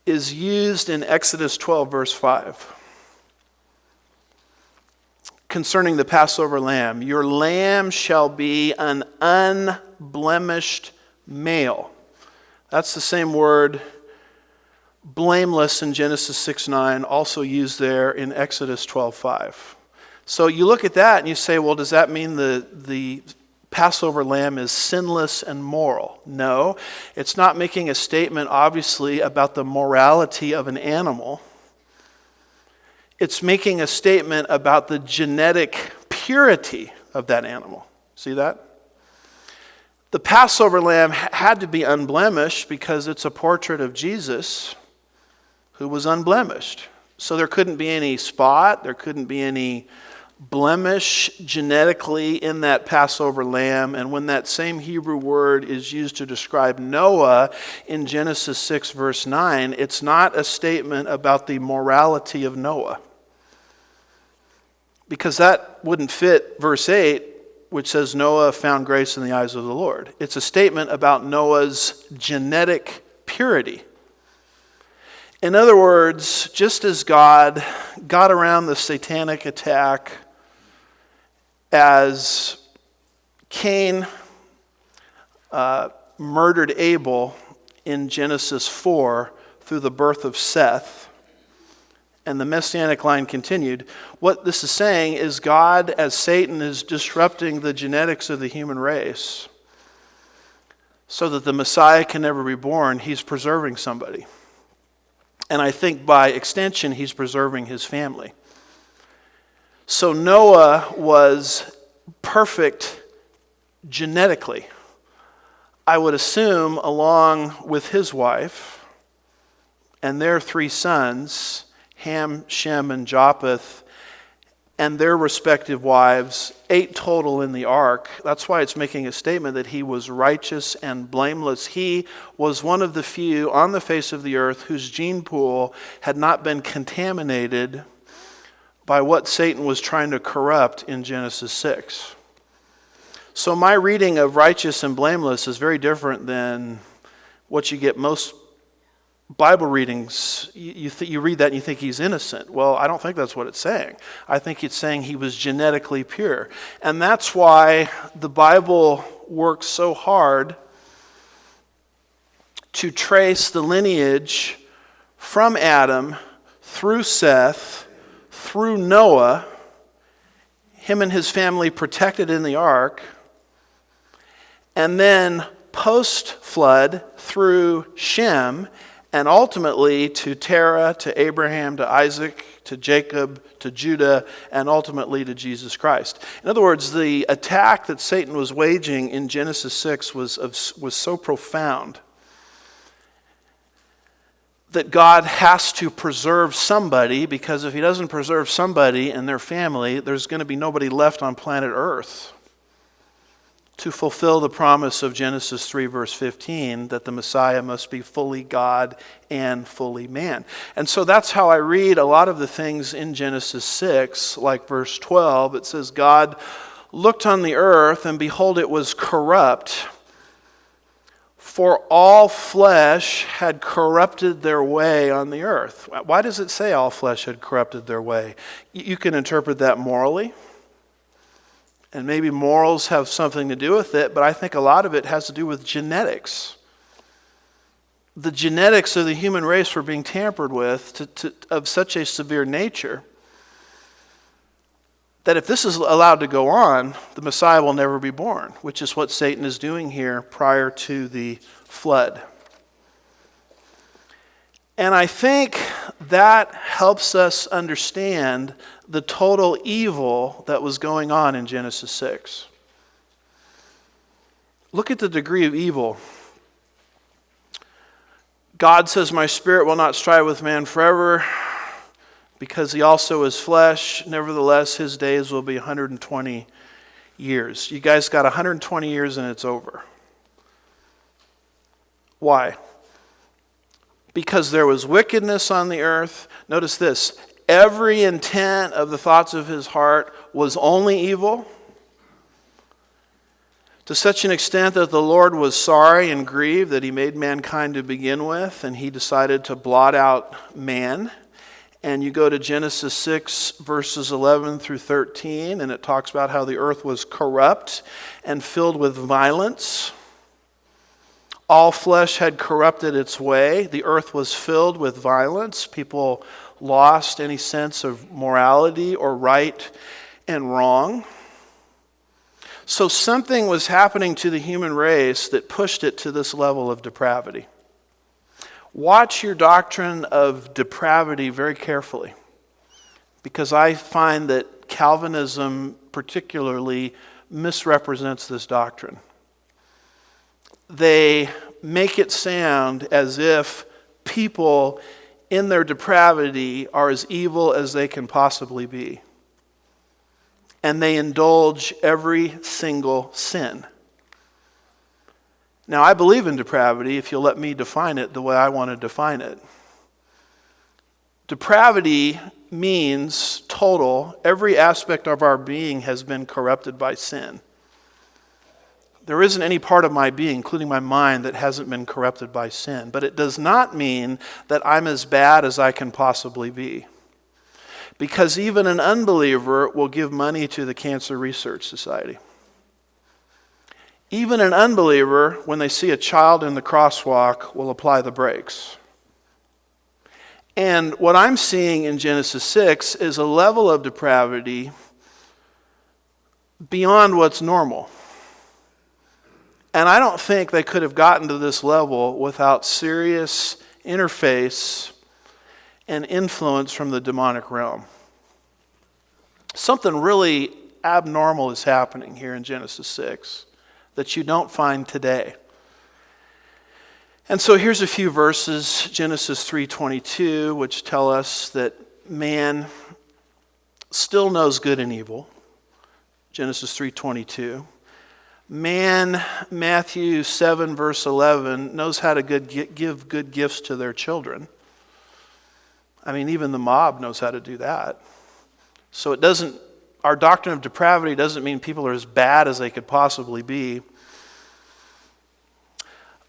Speaker 1: is used in Exodus 12 verse 5 concerning the Passover lamb. Your lamb shall be an unblemished male. That's the same word, blameless, in Genesis 6:9, also used there in Exodus 12:5. So you look at that and you say, well, does that mean the Passover lamb is sinless and moral? No, it's not making a statement, obviously, about the morality of an animal. It's making a statement about the genetic purity of that animal. See that? The Passover lamb had to be unblemished because it's a portrait of Jesus who was unblemished. So there couldn't be any spot, there couldn't be any blemish genetically in that Passover lamb. And when that same Hebrew word is used to describe Noah in Genesis 6 verse 9, it's not a statement about the morality of Noah, because that wouldn't fit verse 8, which says Noah found grace in the eyes of the Lord. It's a statement about Noah's genetic purity. In other words, just as God got around the satanic attack as Cain murdered Abel in Genesis 4 through the birth of Seth, and the Messianic line continued, what this is saying is God, as Satan is disrupting the genetics of the human race so that the Messiah can never be born, he's preserving somebody. And I think by extension, he's preserving his family. So Noah was perfect genetically. I would assume, along with his wife and their 3 sons, Ham, Shem, and Japheth, and their respective wives, 8 total in the ark. That's why it's making a statement that he was righteous and blameless. He was one of the few on the face of the earth whose gene pool had not been contaminated by what Satan was trying to corrupt in Genesis 6. So my reading of righteous and blameless is very different than what you get most Bible readings. You read that and you think he's innocent. Well, I don't think that's what it's saying. I think it's saying he was genetically pure. And that's why the Bible works so hard to trace the lineage from Adam through Seth, through Noah, him and his family protected in the ark, and then post-flood through Shem, and ultimately to Terah, to Abraham, to Isaac, to Jacob, to Judah, and ultimately to Jesus Christ. In other words, the attack that Satan was waging in Genesis 6 was so profound that God has to preserve somebody, because if he doesn't preserve somebody and their family, there's going to be nobody left on planet Earth to fulfill the promise of Genesis 3 verse 15 that the Messiah must be fully God and fully man. And so that's how I read a lot of the things in Genesis 6, like verse 12. It says, God looked on the earth, and behold, it was corrupt, for all flesh had corrupted their way on the earth. Why does it say all flesh had corrupted their way? You can interpret that morally, and maybe morals have something to do with it, but I think a lot of it has to do with genetics. The genetics of the human race were being tampered with of such a severe nature that if this is allowed to go on, the Messiah will never be born, which is what Satan is doing here prior to the flood. And I think that helps us understand the total evil that was going on in Genesis 6. Look at the degree of evil. God says, my spirit will not strive with man forever, because he also is flesh. Nevertheless, his days will be 120 years. You guys got 120 years and it's over. Why? Because there was wickedness on the earth. Notice this. Every intent of the thoughts of his heart was only evil, to such an extent that the Lord was sorry and grieved that he made mankind to begin with, and he decided to blot out man. And you go to Genesis 6, verses 11 through 13, and it talks about how the earth was corrupt and filled with violence. All flesh had corrupted its way. The earth was filled with violence. People lost any sense of morality or right and wrong. So something was happening to the human race that pushed it to this level of depravity. Watch your doctrine of depravity very carefully, because I find that Calvinism particularly misrepresents this doctrine. They make it sound as if people in their depravity are as evil as they can possibly be. And they indulge every single sin. Now, I believe in depravity if you'll let me define it the way I want to define it. Depravity means total. Every aspect of our being has been corrupted by sin. There isn't any part of my being, including my mind, that hasn't been corrupted by sin. But it does not mean that I'm as bad as I can possibly be. Because even an unbeliever will give money to the Cancer Research Society. Even an unbeliever, when they see a child in the crosswalk, will apply the brakes. And what I'm seeing in Genesis 6 is a level of depravity beyond what's normal. And I don't think they could have gotten to this level without serious interface and influence from the demonic realm. Something really abnormal is happening here in Genesis 6 that you don't find today. And so here's a few verses, Genesis 3:22, which tell us that man still knows good and evil. Genesis 3:22. Man, Matthew 7, verse 11, knows how to give good gifts to their children. I mean, even the mob knows how to do that. So our doctrine of depravity doesn't mean people are as bad as they could possibly be.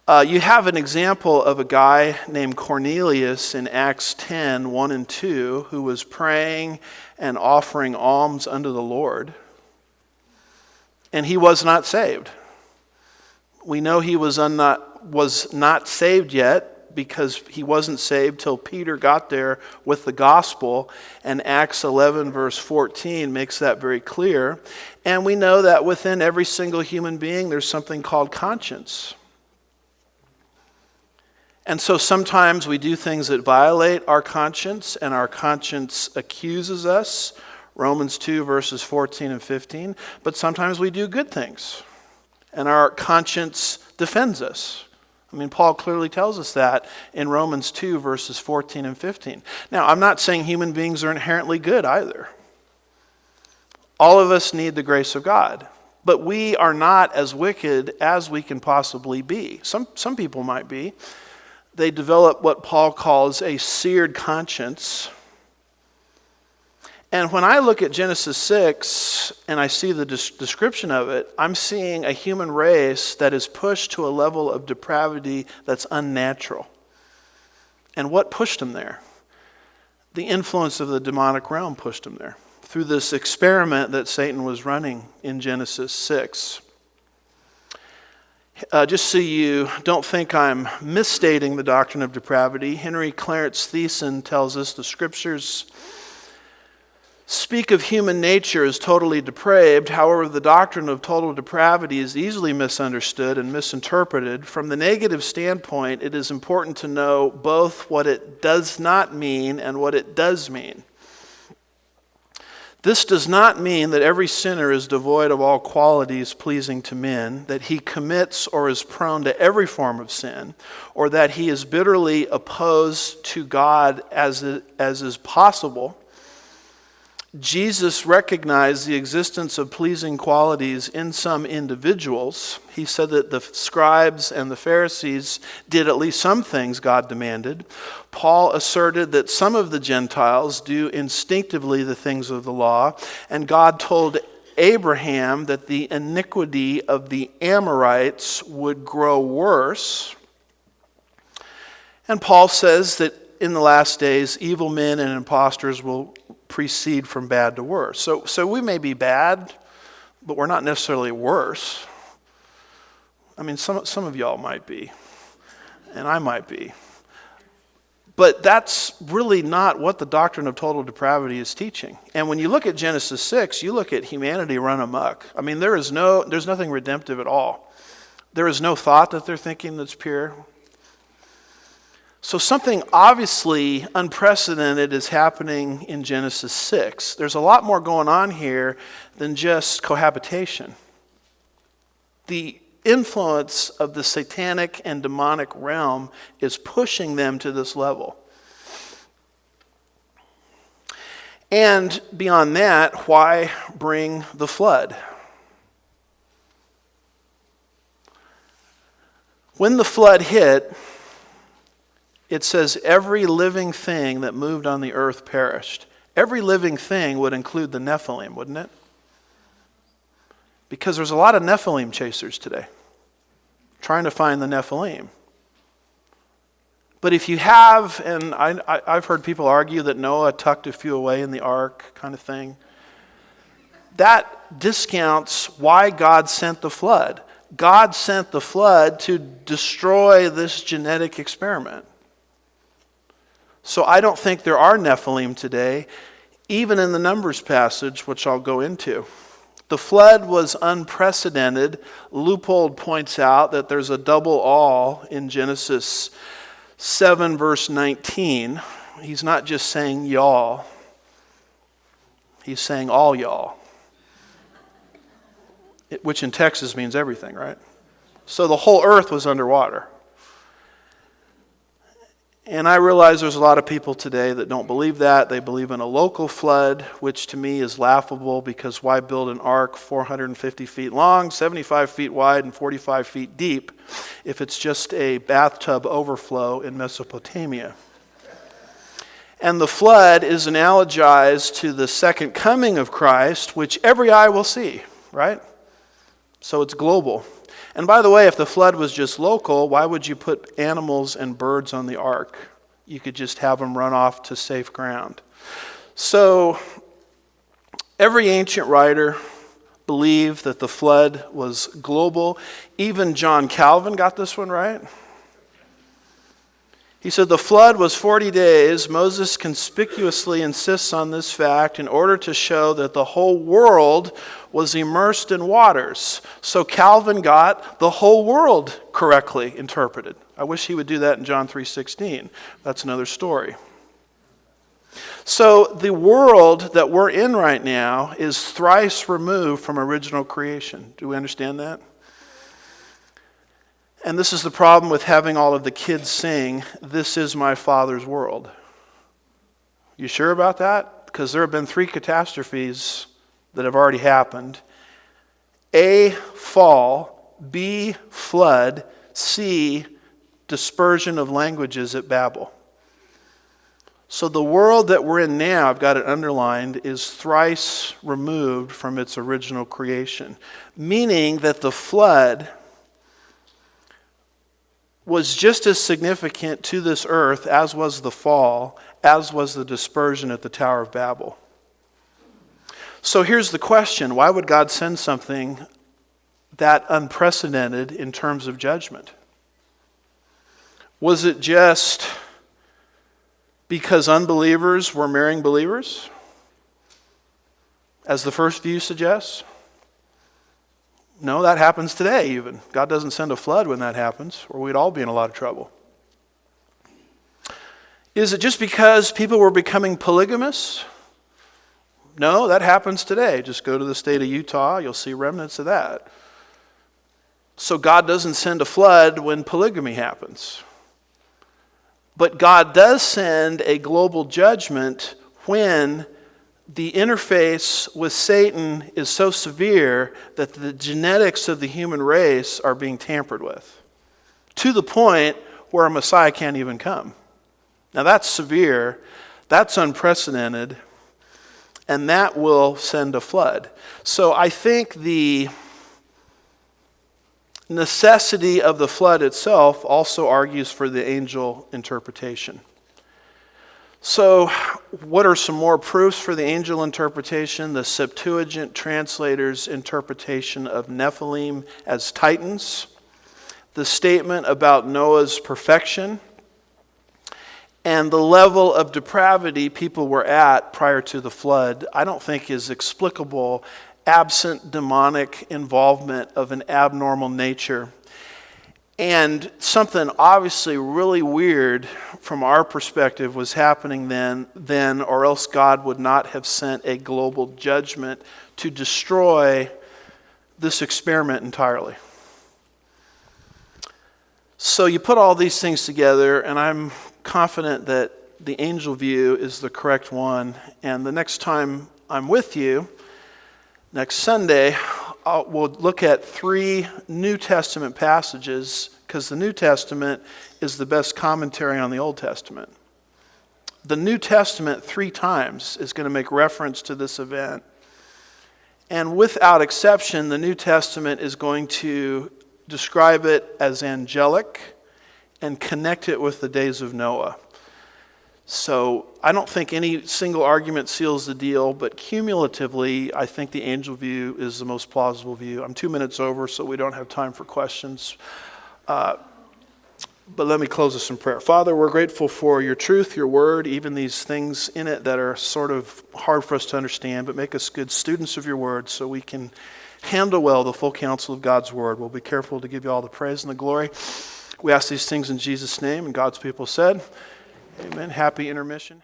Speaker 1: You have an example of a guy named Cornelius in Acts 10, 1 and 2, who was praying and offering alms unto the Lord. And he was not saved. We know he was not saved yet because he wasn't saved till Peter got there with the gospel, and Acts 11 verse 14 makes that very clear. And we know that within every single human being there's something called conscience. And so sometimes we do things that violate our conscience, and our conscience accuses us, Romans 2 verses 14 and 15, but sometimes we do good things, and our conscience defends us. I mean, Paul clearly tells us that in Romans 2 verses 14 and 15. Now, I'm not saying human beings are inherently good either. All of us need the grace of God, but we are not as wicked as we can possibly be. Some people might be. They develop what Paul calls a seared conscience. And when I look at Genesis 6 and I see the description of it, I'm seeing a human race that is pushed to a level of depravity that's unnatural. And what pushed them there? The influence of the demonic realm pushed them there, through this experiment that Satan was running in Genesis 6. Just so you don't think I'm misstating the doctrine of depravity, Clarence Thiessen tells us the scriptures speak of human nature as totally depraved. However, the doctrine of total depravity is easily misunderstood and misinterpreted. From the negative standpoint, it is important to know both what it does not mean and what it does mean. This does not mean that every sinner is devoid of all qualities pleasing to men, that he commits or is prone to every form of sin, or that he is bitterly opposed to God as is possible. Jesus recognized the existence of pleasing qualities in some individuals. He said that the scribes and the Pharisees did at least some things God demanded. Paul asserted that some of the Gentiles do instinctively the things of the law, and God told Abraham that the iniquity of the Amorites would grow worse. And Paul says that in the last days, evil men and impostors will proceed from bad to worse. So we may be bad, but we're not necessarily worse. I mean, some of y'all might be, and I might be. But that's really not what the doctrine of total depravity is teaching. And when you look at Genesis 6, you look at humanity run amok. I mean, there's nothing redemptive at all. There is no thought that they're thinking that's pure. So something obviously unprecedented is happening in Genesis 6. There's a lot more going on here than just cohabitation. The influence of the satanic and demonic realm is pushing them to this level. And beyond that, why bring the flood? When the flood hit, it says every living thing that moved on the earth perished. Every living thing would include the Nephilim, wouldn't it? Because there's a lot of Nephilim chasers today, trying to find the Nephilim. But if you have, and I've heard people argue that Noah tucked a few away in the ark kind of thing, that discounts why God sent the flood. God sent the flood to destroy this genetic experiment. So I don't think there are Nephilim today, even in the Numbers passage, which I'll go into. The flood was unprecedented. Leupold points out that there's a double all in Genesis 7, verse 19. He's not just saying y'all. He's saying all y'all. Which in Texas means everything, right? So the whole earth was underwater. And I realize there's a lot of people today that don't believe that. They believe in a local flood, which to me is laughable, because why build an ark 450 feet long, 75 feet wide, and 45 feet deep if it's just a bathtub overflow in Mesopotamia? And the flood is analogized to the second coming of Christ, which every eye will see, right? So it's global. And by the way, if the flood was just local, why would you put animals and birds on the ark? You could just have them run off to safe ground. So every ancient writer believed that the flood was global. Even John Calvin got this one right. He said the flood was 40 days. Moses conspicuously insists on this fact in order to show that the whole world was immersed in waters. So Calvin got the whole world correctly interpreted. I wish he would do that in John 3:16. That's another story. So the world that we're in right now is thrice removed from original creation. Do we understand that? And this is the problem with having all of the kids sing, "This is my Father's world." You sure about that? Because there have been 3 catastrophes that have already happened. A, fall. B, flood. C, dispersion of languages at Babel. So the world that we're in now, I've got it underlined, is thrice removed from its original creation. Meaning that the flood was just as significant to this earth as was the fall, as was the dispersion at the Tower of Babel. So here's the question: why would God send something that unprecedented in terms of judgment? Was it just because unbelievers were marrying believers, as the first view suggests? No, that happens today even. God doesn't send a flood when that happens, or we'd all be in a lot of trouble. Is it just because people were becoming polygamous? No, that happens today. Just go to the state of Utah, you'll see remnants of that. So God doesn't send a flood when polygamy happens. But God does send a global judgment when the interface with Satan is so severe that the genetics of the human race are being tampered with, to the point where a Messiah can't even come. Now that's severe, that's unprecedented, and that will send a flood. So I think the necessity of the flood itself also argues for the angel interpretation. So what are some more proofs for the angel interpretation? The Septuagint translators' interpretation of Nephilim as titans, the statement about Noah's perfection, and the level of depravity people were at prior to the flood, I don't think is explicable absent demonic involvement of an abnormal nature. And something obviously really weird from our perspective was happening then, or else God would not have sent a global judgment to destroy this experiment entirely. So you put all these things together, and I'm confident that the angel view is the correct one. And the next time I'm with you, next Sunday, we'll look at 3 New Testament passages, because the New Testament is the best commentary on the Old Testament. The New Testament 3 times is going to make reference to this event. And without exception, the New Testament is going to describe it as angelic and connect it with the days of Noah. So I don't think any single argument seals the deal, but cumulatively, I think the angel view is the most plausible view. I'm 2 minutes over, so we don't have time for questions. But let me close this in prayer. Father, we're grateful for your truth, your word, even these things in it that are sort of hard for us to understand, but make us good students of your word so we can handle well the full counsel of God's word. We'll be careful to give you all the praise and the glory. We ask these things in Jesus' name, and God's people said, amen. Happy intermission.